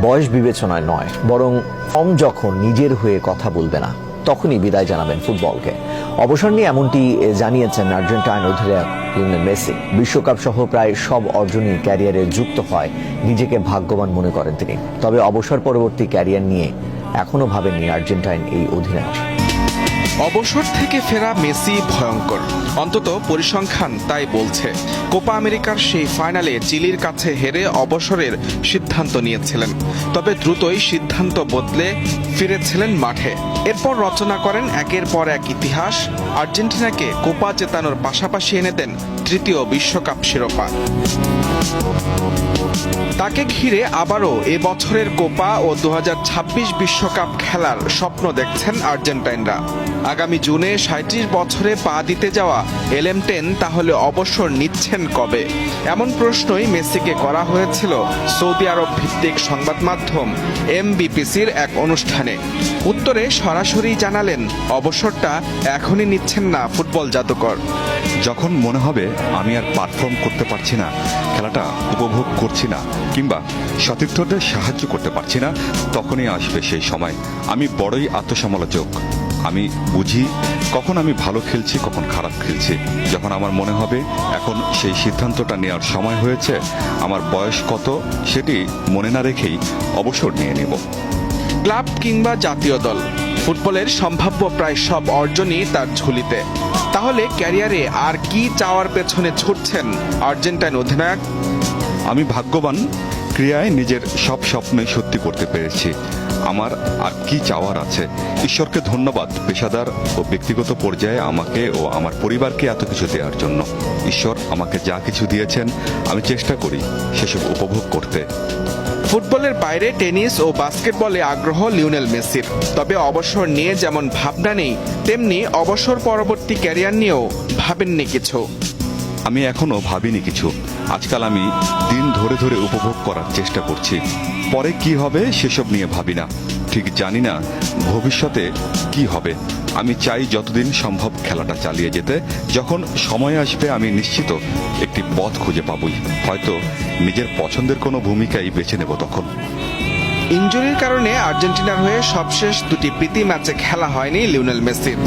বয়স বিবেচনায় নয়, বরং ফর্ম যখন নিজের হয়ে কথা বলবে না তখনই বিদায় জানাবেন ফুটবলকে। অবসর নিয়ে এমনটি জানিয়েছেন আর্জেন্টাইন অধিনায়ক লিওনেল মেসি। বিশ্বকাপ সহ প্রায় সব অর্জনই ক্যারিয়ারে যুক্ত হয়, নিজেকে ভাগ্যবান মনে করেন তিনি। তবে অবসর পরবর্তী ক্যারিয়ার নিয়ে এখনো ভাবেননি আর্জেন্টাইন এই অধিনায়ক। অবসর থেকে ফেরা মেসি ভয়ঙ্কর, অন্তত পরিসংখ্যান তাই বলছে। কোপা আমেরিকার সেই ফাইনালে চিলির কাছে হেরে অবসরের সিদ্ধান্ত নিয়েছিলেন, তবে দ্রুতই সিদ্ধান্ত বদলে ফিরেছিলেন মাঠে। এরপর রচনা করেন একের পর এক ইতিহাস। আর্জেন্টিনাকে কোপা জেতানোর পাশাপাশি এনে দেন তৃতীয় বিশ্বকাপ শিরোপা। তাকে ঘিরে আবারও এ বছরের কোপা ও 2026 বিশ্বকাপ খেলার স্বপ্ন দেখছেন আর্জেন্টাইনরা। আগামী জুনে 37 বছরে পা দিতে যাওয়া এলএম10 তাহলে অবসর নিচ্ছেন কবে, এমন প্রশ্নই মেসিকে করা হয়েছিল সৌদি আরব ভিত্তিক সংবাদ মাধ্যম এমবিপিসির এক অনুষ্ঠানে। উত্তরে সরাসরি জানালেন অবসরটা এখনই নিচ্ছেন না ফুটবল জাদুকর। যখন মনে হবে আমি আর পারফর্ম করতে পারছি না, খেলাটা উপভোগ করছি না, কিংবা সতীর্থদের সাহায্য করতে পারছি না, তখনই আসবে সেই সময়। আমি বড়ই আত্মসমালোচক। আমি বুঝি কখন আমি ভালো খেলছি, কখন খারাপ খেলছি। যখন আমার মনে হবে এখন সেই সিদ্ধান্তটা নেওয়ার সময় হয়েছে, আমার বয়স কত সেটি মনে না রেখেই অবসর নিয়ে নেব। ক্লাব কিংবা জাতীয় দল, ফুটবলের সম্ভাব্য প্রায় সব অর্জনই তার ঝুলিতে। তাহলে ক্যারিয়ারে আর কি চাওয়ার পেছনে ছুটছেন আর্জেন্টাইন অধিনায়ক? আমি ভাগ্যবান, ক্রীড়ায় নিজের সব স্বপ্নই সত্যি করতে পেরেছি। আমার আর কি চাওয়ার আছে? ঈশ্বরকে ধন্যবাদ পেশাদার ও ব্যক্তিগত পর্যায়ে আমাকে ও আমার পরিবারকে এত কিছু দেওয়ার জন্য। ঈশ্বর আমাকে যা কিছু দিয়েছেন আমি চেষ্টা করি সেসব উপভোগ করতে। ফুটবলের বাইরে টেনিস ও বাস্কেটবলে আগ্রহ লিওনেল মেসির। তবে অবসর নিয়ে যেমন ভাবনা নেই, তেমনি অবসর পরবর্তী ক্যারিয়ার নিয়েও ভাবেননি কিছু। আমি এখনো ভাবিনি কিছু। আজকাল আমি দিন ধরে ধরে উপভোগ করার চেষ্টা করছি। পরে কি হবে সেসব নিয়ে ভাবি না। ঠিক জানি না ভবিষ্যতে কি হবে। আমি চাই যতদিন সম্ভব খেলাটা চালিয়ে যেতে। যখন সময় আসবে আমি নিশ্চিত একটি পথ খুঁজে পাবই। হয়তো নিজের পছন্দের কোনো ভূমিকাই বেছে নেব তখন। ইনজুরির কারণে আর্জেন্টিনার হয়ে সবশেষ দুটি প্রীতি ম্যাচে খেলা হয়নি লিওনেল মেসির।